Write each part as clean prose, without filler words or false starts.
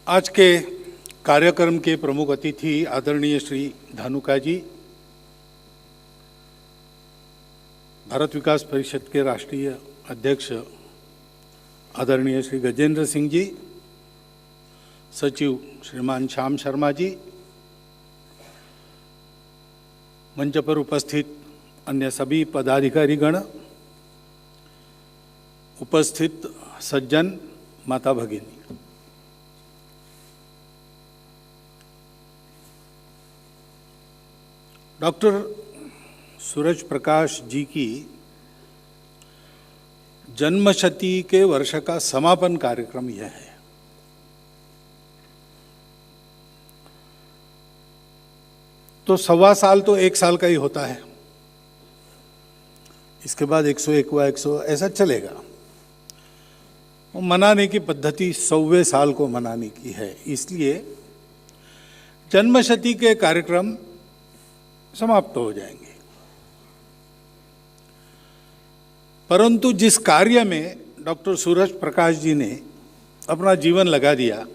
आज के कार्यक्रम के प्रमुख अतिथि आदरणीय श्री धानुका जी, भारत विकास परिषद के राष्ट्रीय अध्यक्ष आदरणीय श्री गजेंद्र सिंह जी, सचिव श्रीमान श्याम शर्मा जी, मंच पर उपस्थित अन्य सभी पदाधिकारीगण, उपस्थित सज्जन, माता भगिनी, डॉक्टर सूरज प्रकाश जी की जन्मशती के वर्ष का समापन कार्यक्रम यह है। तो 1.25 साल तो 1 साल का ही होता है, इसके बाद 101 ऐसा चलेगा। मनाने की पद्धति 100वें साल को मनाने की है, इसलिए जन्मशती के कार्यक्रम समाप्त हो जाएंगे। परंतु जिस कार्य में डॉक्टर सूरज प्रकाश जी ने अपना जीवन लगा दिया,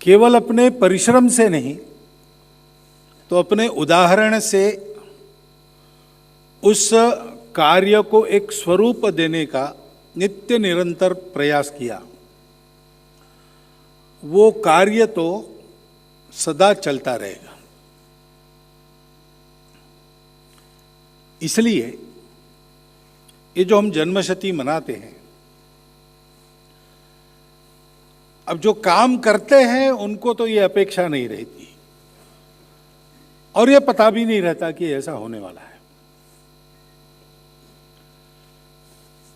केवल अपने परिश्रम से नहीं तो अपने उदाहरण से उस कार्य को एक स्वरूप देने का नित्य निरंतर प्रयास किया, वो कार्य तो सदा चलता रहेगा। इसलिए ये जो हम जन्मशती मनाते हैं, अब जो काम करते हैं उनको तो ये अपेक्षा नहीं रहती और ये पता भी नहीं रहता कि ऐसा होने वाला है,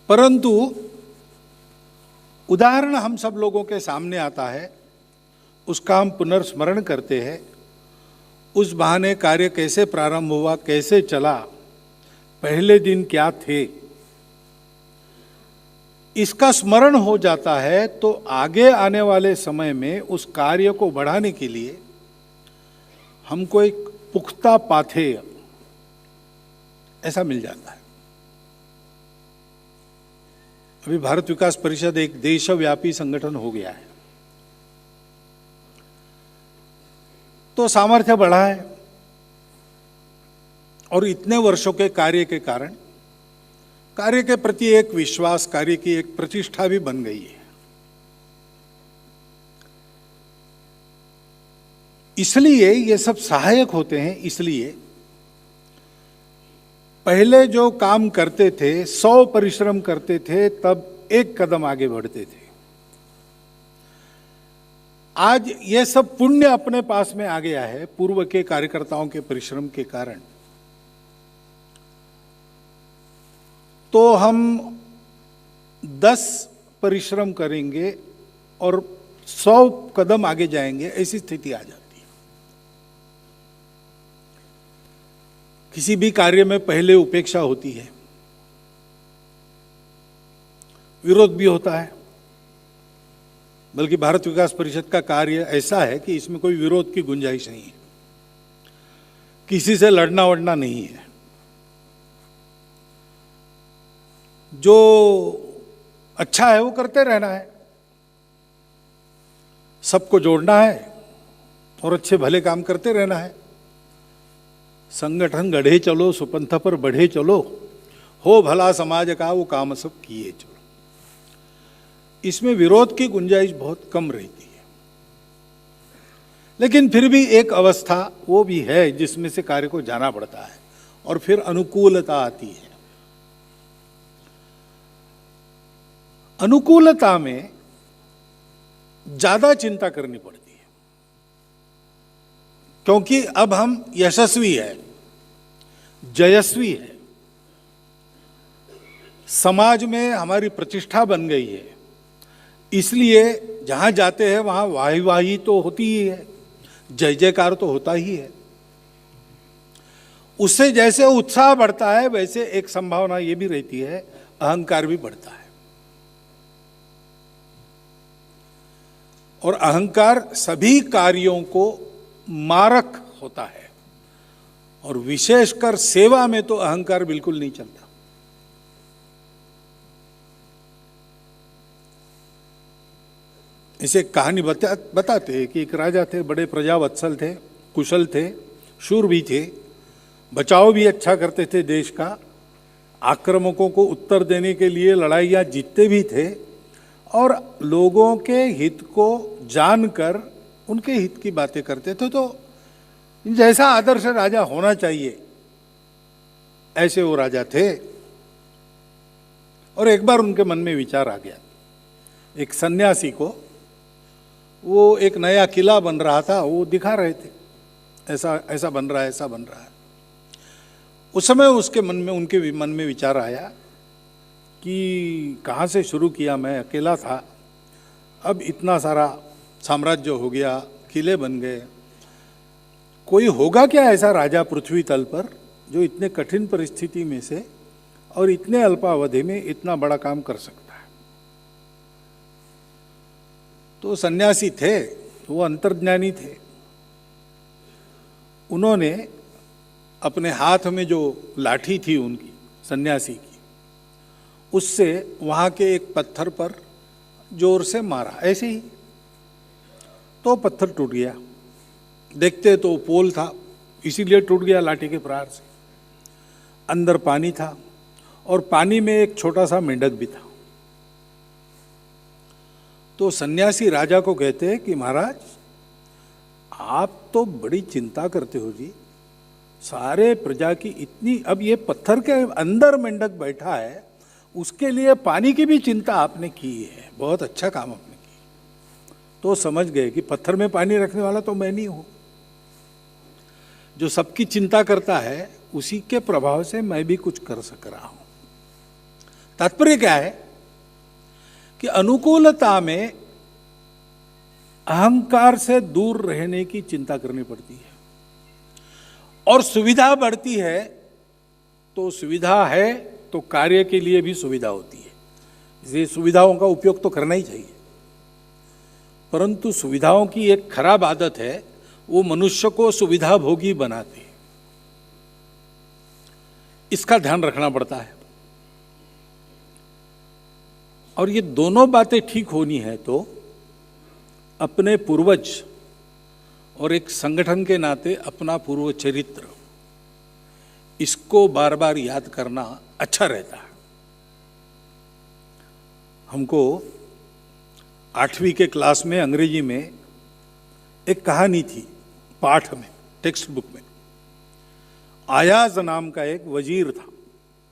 परंतु उदाहरण हम सब लोगों के सामने आता है, उसका हम पुनर्स्मरण करते हैं। उस बहाने कार्य कैसे प्रारंभ हुआ, कैसे चला, पहले दिन क्या थे, इसका स्मरण हो जाता है तो आगे आने वाले समय में उस कार्य को बढ़ाने के लिए हमको एक पुख्ता पाथेय ऐसा मिल जाता है। अभी भारत विकास परिषद एक देशव्यापी संगठन हो गया है, तो सामर्थ्य बढ़ा है और इतने वर्षों के कार्य के कारण कार्य के प्रति एक विश्वास, कार्य की एक प्रतिष्ठा भी बन गई है। इसलिए ये सब सहायक होते हैं। इसलिए पहले जो काम करते थे, 100 परिश्रम करते थे, तब एक कदम आगे बढ़ते थे। आज ये सब पुण्य अपने पास में आ गया है पूर्व के कार्यकर्ताओं के परिश्रम के कारण। तो हम 10 परिश्रम करेंगे और 100 कदम आगे जाएंगे, ऐसी स्थिति आ जाती है। किसी भी कार्य में पहले उपेक्षा होती है, विरोध भी होता है, बल्कि भारत विकास परिषद का कार्य ऐसा है कि इसमें कोई विरोध की गुंजाइश नहीं है, किसी से लड़ना वड़ना नहीं है। जो अच्छा है वो करते रहना है, सबको जोड़ना है और अच्छे भले काम करते रहना है। संगठन गढ़े चलो, सुपंथ पर बढ़े चलो, हो भला समाज का वो काम सब किए चलो। इसमें विरोध की गुंजाइश बहुत कम रहती है, लेकिन फिर भी एक अवस्था वो भी है जिसमें से कार्य को जाना पड़ता है और फिर अनुकूलता आती है। अनुकूलता में ज्यादा चिंता करनी पड़ती है, क्योंकि अब हम यशस्वी है, जयस्वी है, समाज में हमारी प्रतिष्ठा बन गई है। इसलिए जहां जाते हैं वहां वाही वाही तो होती ही है, जय जयकार तो होता ही है। उससे जैसे उत्साह बढ़ता है वैसे एक संभावना ये भी रहती है, अहंकार भी बढ़ता है। और अहंकार सभी कार्यों को मारक होता है, और विशेषकर सेवा में तो अहंकार बिल्कुल नहीं चलता। इसे कहानी बताते हैं कि एक राजा थे, बड़े प्रजावत्सल थे, कुशल थे, शूर भी थे, बचाव भी अच्छा करते थे देश का, आक्रामकों को उत्तर देने के लिए लड़ाइयाँ जीतते भी थे और लोगों के हित को जानकर उनके हित की बातें करते थे। तो जैसा आदर्श राजा होना चाहिए ऐसे वो राजा थे। और एक बार उनके मन में विचार आ गया, एक सन्यासी को, वो एक नया किला बन रहा था, वो दिखा रहे थे ऐसा ऐसा बन रहा है, ऐसा बन रहा है। उस समय उसके मन में, उनके मन में विचार आया कि कहाँ से शुरू किया, मैं अकेला था, अब इतना सारा साम्राज्य हो गया, किले बन गए, कोई होगा क्या ऐसा राजा पृथ्वी तल पर जो इतने कठिन परिस्थिति में से और इतने अल्पावधि में इतना बड़ा काम कर सकता है। तो सन्यासी थे, वो अंतर्ज्ञानी थे, उन्होंने अपने हाथ में जो लाठी थी उनकी, सन्यासी की, उससे वहाँ के एक पत्थर पर जोर से मारा, ऐसे ही, तो पत्थर टूट गया। देखते तो पोल था, इसीलिए टूट गया लाठी के प्रहार से। अंदर पानी था और पानी में एक छोटा सा मेंढक भी था। तो सन्यासी राजा को कहते हैं कि महाराज, आप तो बड़ी चिंता करते हो जी, सारे प्रजा की इतनी, अब ये पत्थर के अंदर मेंढक बैठा है, उसके लिए पानी की भी चिंता आपने की है, बहुत अच्छा काम आपने की। तो समझ गए कि पत्थर में पानी रखने वाला तो मैं नहीं हूं, जो सबकी चिंता करता है उसी के प्रभाव से मैं भी कुछ कर सक रहा हूं। तात्पर्य क्या है कि अनुकूलता में अहंकार से दूर रहने की चिंता करनी पड़ती है, और सुविधा बढ़ती है तो सुविधा है तो कार्य के लिए भी सुविधा होती है, इसलिए सुविधाओं का उपयोग तो करना ही चाहिए। परंतु सुविधाओं की एक खराब आदत है, वो मनुष्य को सुविधा भोगी बनाती है, इसका ध्यान रखना पड़ता है। और ये दोनों बातें ठीक होनी है तो अपने पूर्वज और एक संगठन के नाते अपना पूर्व चरित्र, इसको बार बार याद करना अच्छा रहता है। हमको 8वीं के क्लास में अंग्रेजी में एक कहानी थी, पाठ में, टेक्स्ट बुक में। आयाज नाम का एक वजीर था,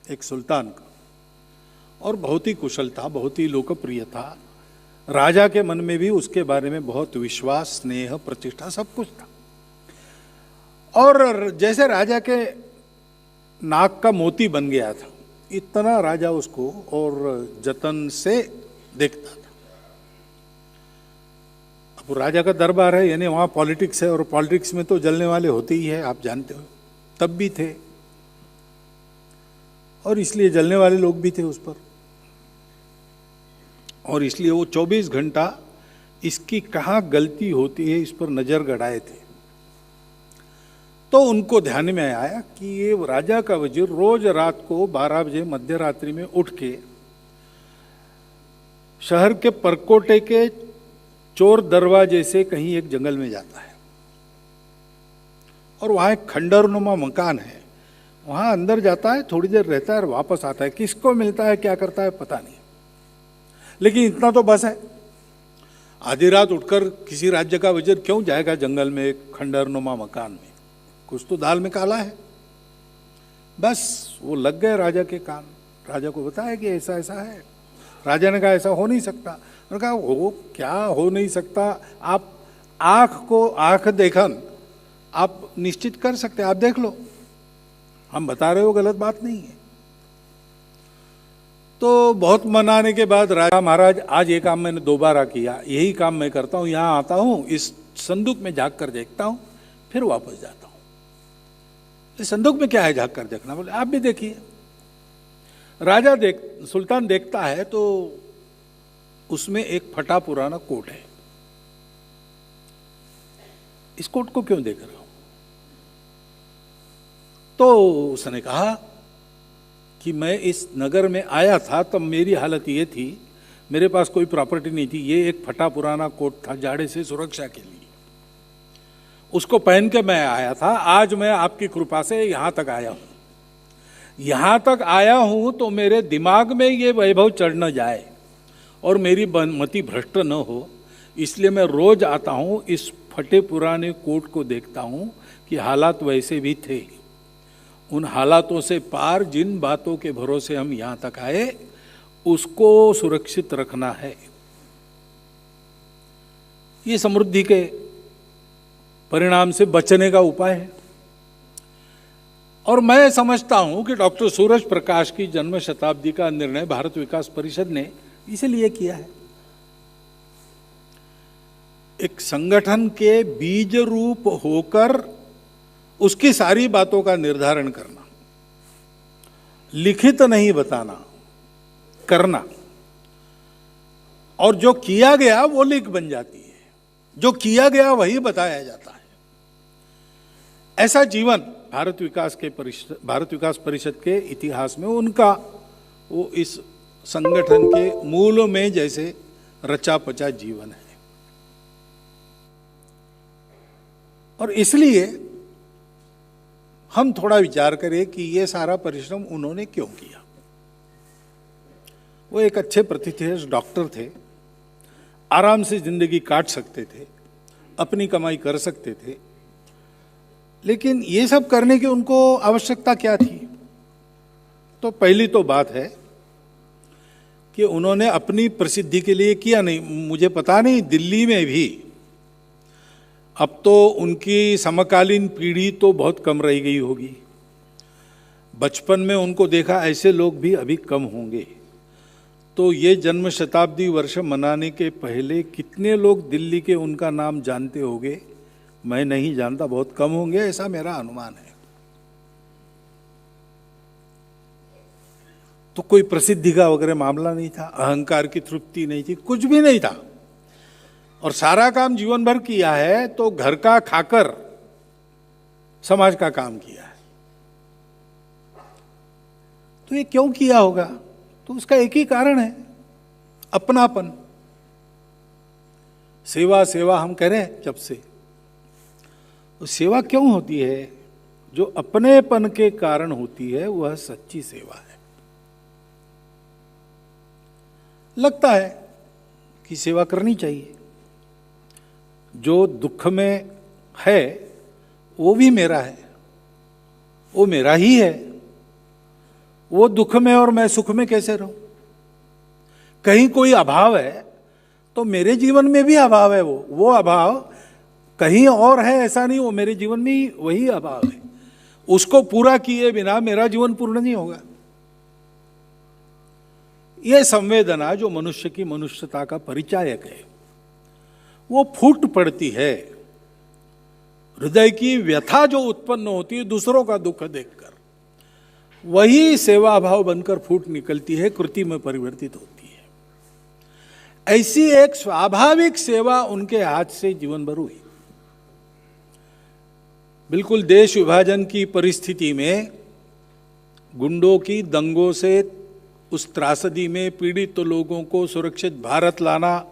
एक सुल्तान का, और बहुत ही कुशल था, बहुत ही लोकप्रिय था। राजा के मन में भी उसके बारे में बहुत विश्वास, स्नेह, प्रतिष्ठा, सब कुछ था। और जैसे राजा के नाक का मोती बन गया था, इतना राजा उसको और जतन से देखता था। अब राजा का दरबार है, यानी वहाँ पॉलिटिक्स है, और पॉलिटिक्स में तो जलने वाले होते ही है, आप जानते हो, तब भी थे, और इसलिए जलने वाले लोग भी थे उस पर, और इसलिए वो 24 घंटा इसकी कहाँ गलती होती है इस पर नजर गड़ाए थे। तो उनको ध्यान में आया कि ये राजा का वजीर रोज रात को 12 बजे मध्य रात्रि में उठ के शहर के परकोटे के चोर दरवाजे से कहीं एक जंगल में जाता है, और वहां एक खंडरनुमा मकान है, वहां अंदर जाता है, थोड़ी देर रहता है और वापस आता है। किसको मिलता है, क्या करता है, पता नहीं, लेकिन इतना तो बस है, आधी रात उठकर किसी राज्य का वजीर क्यों जाएगा जंगल में एक खंडरनुमा मकान में, कुछ तो दाल में काला है। बस वो लग गए राजा के कान, राजा को बताया कि ऐसा ऐसा है। राजा ने कहा ऐसा हो नहीं सकता। उन्होंने कहा वो क्या हो नहीं सकता, आप आंख देखन आप निश्चित कर सकते, आप देख लो, हम बता रहे हो गलत बात नहीं है। तो बहुत मनाने के बाद राजा, महाराज आज ये काम मैंने दोबारा किया, यही काम मैं करता हूँ, यहाँ आता हूँ, इस संदूक में झाँक कर देखता हूँ, फिर वापस जाता हूँ। इस संदूक में क्या है झाँक कर देखना, बोले आप भी देखिए। राजा सुल्तान देखता है तो उसमें एक फटा पुराना कोट है। इस कोट को क्यों देख रहे हो? तो उसने कहा कि मैं इस नगर में आया था तब मेरी हालत ये थी, मेरे पास कोई प्रॉपर्टी नहीं थी, ये एक फटा पुराना कोट था जाड़े से सुरक्षा के लिए, उसको पहन के मैं आया था। आज मैं आपकी कृपा से यहाँ तक आया हूँ। यहाँ तक आया हूँ तो मेरे दिमाग में ये वैभव चढ़ न जाए और मेरी मति भ्रष्ट न हो, इसलिए मैं रोज आता हूँ, इस फटे पुराने कोट को देखता हूँ कि हालात वैसे भी थे। उन हालातों से पार जिन बातों के भरोसे हम यहाँ तक आए उसको सुरक्षित रखना है। ये समृद्धि के परिणाम से बचने का उपाय है। और मैं समझता हूं कि डॉक्टर सूरज प्रकाश की जन्म शताब्दी का निर्णय भारत विकास परिषद ने इसलिए किया है, एक संगठन के बीज रूप होकर उसकी सारी बातों का निर्धारण करना, लिखित नहीं बताना, करना, और जो किया गया वो लिख बन जाती है, जो किया गया वही बताया जाता है। ऐसा जीवन भारत विकास परिषद के इतिहास में उनका वो इस संगठन के मूल में जैसे रचा पचा जीवन है। और इसलिए हम थोड़ा विचार करें कि ये सारा परिश्रम उन्होंने क्यों किया। वो एक अच्छे प्रतिष्ठित डॉक्टर थे, आराम से जिंदगी काट सकते थे, अपनी कमाई कर सकते थे, लेकिन ये सब करने की उनको आवश्यकता क्या थी? तो पहली तो बात है कि उन्होंने अपनी प्रसिद्धि के लिए किया नहीं। मुझे पता नहीं, दिल्ली में भी अब तो उनकी समकालीन पीढ़ी तो बहुत कम रह गई होगी, बचपन में उनको देखा ऐसे लोग भी अभी कम होंगे। तो ये जन्म शताब्दी वर्ष मनाने के पहले कितने लोग दिल्ली के उनका नाम जानते होंगे, मैं नहीं जानता, बहुत कम होंगे, ऐसा मेरा अनुमान है। तो कोई प्रसिद्धि का वगैरह मामला नहीं था, अहंकार की तृप्ति नहीं थी, कुछ भी नहीं था। और सारा काम जीवन भर किया है तो घर का खाकर समाज का काम किया है। तो ये क्यों किया होगा? तो उसका एक ही कारण है, अपनापन। सेवा सेवा हम करें जब से, तो सेवा क्यों होती है? जो अपनेपन के कारण होती है वह सच्ची सेवा है। लगता है कि सेवा करनी चाहिए, जो दुख में है वो भी मेरा है, वो मेरा ही है, वो दुख में और मैं सुख में कैसे रहूं? कहीं कोई अभाव है तो मेरे जीवन में भी अभाव है, वो अभाव कहीं और है ऐसा नहीं, वो मेरे जीवन में ही वही अभाव है। उसको पूरा किए बिना मेरा जीवन पूर्ण नहीं होगा। यह संवेदना जो मनुष्य की मनुष्यता का परिचायक है, वो फूट पड़ती है। हृदय की व्यथा जो उत्पन्न होती है दूसरों का दुख देखकर, वही सेवा भाव बनकर फूट निकलती है, कृति में परिवर्तित होती है। ऐसी एक स्वाभाविक सेवा उनके हाथ से जीवन भर हुई। बिल्कुल देश विभाजन की परिस्थिति में गुंडों की दंगों से उस त्रासदी में पीड़ित लोगों को सुरक्षित भारत लाना,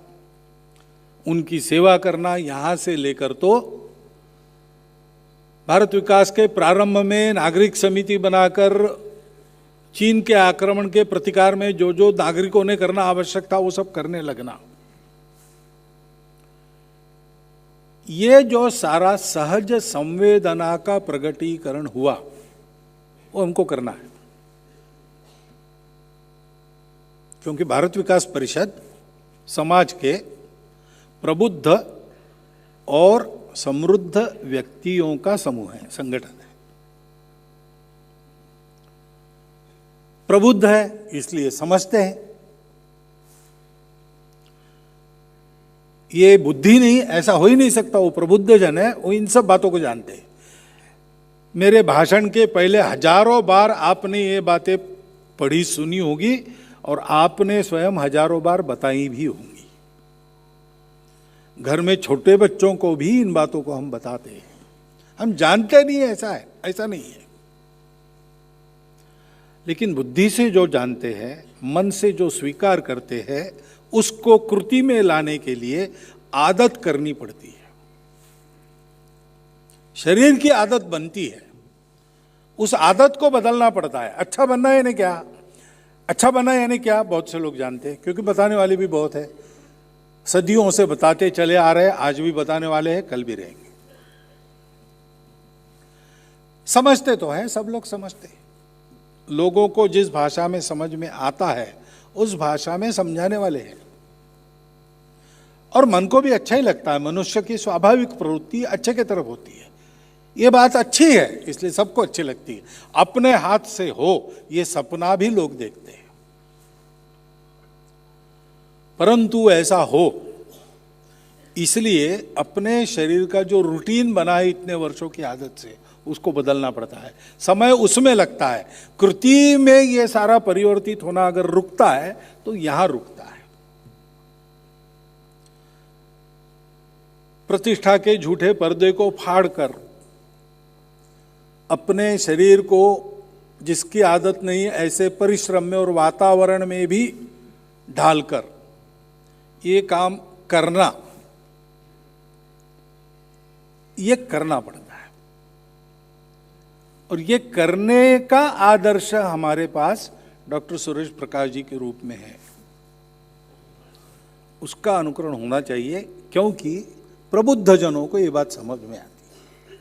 उनकी सेवा करना, यहां से लेकर तो भारत विकास के प्रारंभ में नागरिक समिति बनाकर चीन के आक्रमण के प्रतिकार में जो जो नागरिकों ने करना आवश्यक था वो सब करने लगना, ये जो सारा सहज संवेदना का प्रगटीकरण हुआ वो हमको करना है। क्योंकि भारत विकास परिषद समाज के प्रबुद्ध और समृद्ध व्यक्तियों का समूह है, संगठन है। प्रबुद्ध है इसलिए समझते हैं, ये बुद्धि नहीं, ऐसा हो ही नहीं सकता। वो प्रबुद्ध जन है, वो इन सब बातों को जानते हैं। मेरे भाषण के पहले हजारों बार आपने ये बातें पढ़ी सुनी होगी और आपने स्वयं हजारों बार बताई भी होंगी। घर में छोटे बच्चों को भी इन बातों को हम बताते हैं, हम जानते नहीं है ऐसा है, ऐसा नहीं है। लेकिन बुद्धि से जो जानते हैं, मन से जो स्वीकार करते हैं, उसको कृति में लाने के लिए आदत करनी पड़ती है। शरीर की आदत बनती है, उस आदत को बदलना पड़ता है। अच्छा बनना यानी क्या? अच्छा बनना यानी क्या, बहुत से लोग जानते हैं, क्योंकि बताने वाले भी बहुत है। सदियों से बताते चले आ रहे हैं, आज भी बताने वाले हैं, कल भी रहेंगे। समझते तो है, सब लोग समझते हैं। लोगों को जिस भाषा में समझ में आता है उस भाषा में समझाने वाले हैं, और मन को भी अच्छा ही लगता है। मनुष्य की स्वाभाविक प्रवृत्ति अच्छे की तरफ होती है। ये बात अच्छी है, इसलिए सबको अच्छी लगती है। अपने हाथ से हो ये सपना भी लोग देखते हैं, परंतु ऐसा हो इसलिए अपने शरीर का जो रूटीन बना है इतने वर्षों की आदत से, उसको बदलना पड़ता है। समय उसमें लगता है। कृति में ये सारा परिवर्तित होना अगर रुकता है तो यहां रुकता है। प्रतिष्ठा के झूठे पर्दे को फाड़कर अपने शरीर को, जिसकी आदत नहीं, ऐसे परिश्रम में और वातावरण में भी ढालकर ये काम करना, ये करना पड़ता है। और ये करने का आदर्श हमारे पास डॉक्टर सुरेश प्रकाश जी के रूप में है। उसका अनुकरण होना चाहिए, क्योंकि प्रबुद्ध जनों को ये बात समझ में आती है।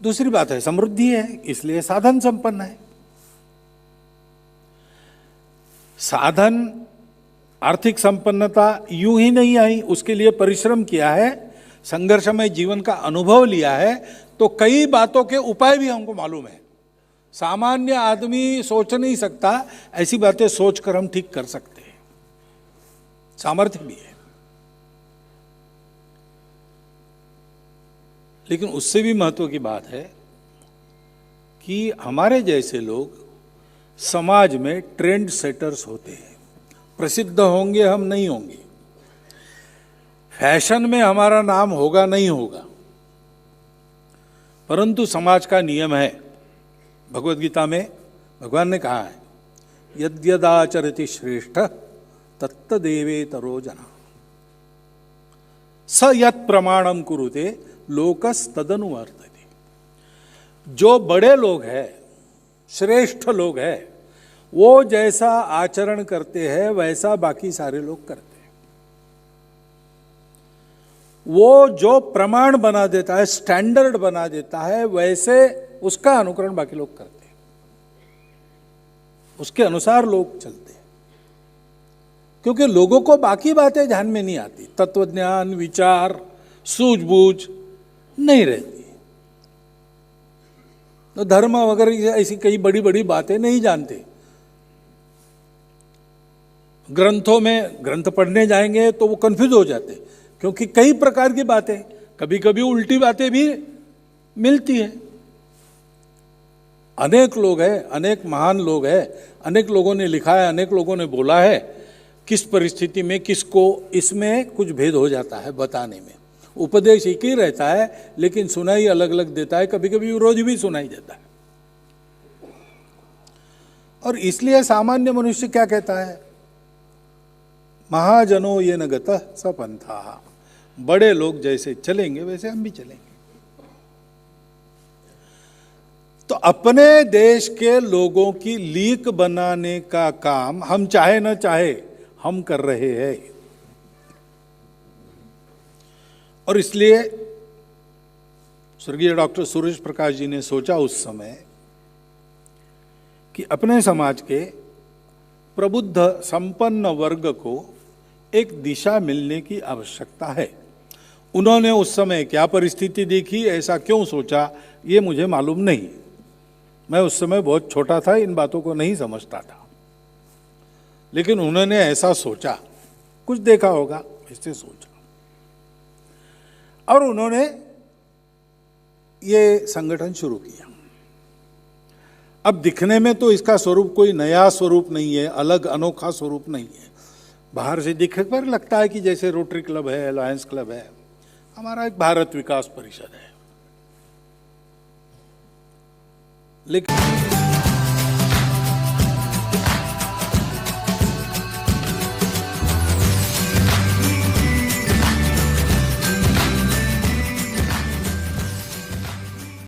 दूसरी बात है, समृद्धि है, इसलिए साधन संपन्न है। साधन, आर्थिक संपन्नता यूं ही नहीं आई, उसके लिए परिश्रम किया है, संघर्षमय जीवन का अनुभव लिया है, तो कई बातों के उपाय भी हमको मालूम है। सामान्य आदमी सोच नहीं सकता, ऐसी बातें सोचकर हम ठीक कर सकते हैं, सामर्थ्य भी है। लेकिन उससे भी महत्व की बात है कि हमारे जैसे लोग समाज में ट्रेंड सेटर्स होते हैं। प्रसिद्ध होंगे हम, नहीं होंगे, फैशन में हमारा नाम होगा नहीं होगा, परंतु समाज का नियम है। भगवद गीता में भगवान ने कहा है, यद्यदाचरति श्रेष्ठ तत्तदेवेतरो जना स यत् प्रमाणम कुरुते लोकस तदनुवर्तते। जो बड़े लोग हैं, श्रेष्ठ लोग हैं, वो जैसा आचरण करते हैं वैसा बाकी सारे लोग करते हैं। वो जो प्रमाण बना देता है, स्टैंडर्ड बना देता है, वैसे उसका अनुकरण बाकी लोग करते हैं, उसके अनुसार लोग चलते हैं। क्योंकि लोगों को बाकी बातें ध्यान में नहीं आती, तत्वज्ञान, विचार, सूझबूझ नहीं रहती, तो धर्म वगैरह ऐसी कई बड़ी बड़ी बातें नहीं जानते। ग्रंथों में ग्रंथ पढ़ने जाएंगे तो वो कंफ्यूज हो जाते, क्योंकि कई प्रकार की बातें, कभी कभी उल्टी बातें भी मिलती है। अनेक लोग हैं, अनेक महान लोग हैं, अनेक लोगों ने लिखा है, अनेक लोगों ने बोला है, किस परिस्थिति में किसको, इसमें कुछ भेद हो जाता है बताने में। उपदेश एक ही रहता है, लेकिन सुनाई अलग अलग देता है, कभी कभी विरोध भी सुनाई देता है। और इसलिए सामान्य मनुष्य क्या कहता है, महाजनो ये न गतः स पंथाः, बड़े लोग जैसे चलेंगे वैसे हम भी चलेंगे। तो अपने देश के लोगों की लीक बनाने का काम हम चाहे न चाहे हम कर रहे हैं। और इसलिए स्वर्गीय डॉक्टर सुरेश प्रकाश जी ने सोचा उस समय कि अपने समाज के प्रबुद्ध संपन्न वर्ग को एक दिशा मिलने की आवश्यकता है। उन्होंने उस समय क्या परिस्थिति देखी, ऐसा क्यों सोचा, ये मुझे मालूम नहीं। मैं उस समय बहुत छोटा था, इन बातों को नहीं समझता था, लेकिन उन्होंने ऐसा सोचा, कुछ देखा होगा, इससे सोचा, और उन्होंने ये संगठन शुरू किया। अब दिखने में तो इसका स्वरूप कोई नया स्वरूप नहीं है, अलग अनोखा स्वरूप नहीं है। बाहर से दिखने पर लगता है कि जैसे रोटरी क्लब है, लायंस क्लब है, हमारा एक भारत विकास परिषद है, लेकिन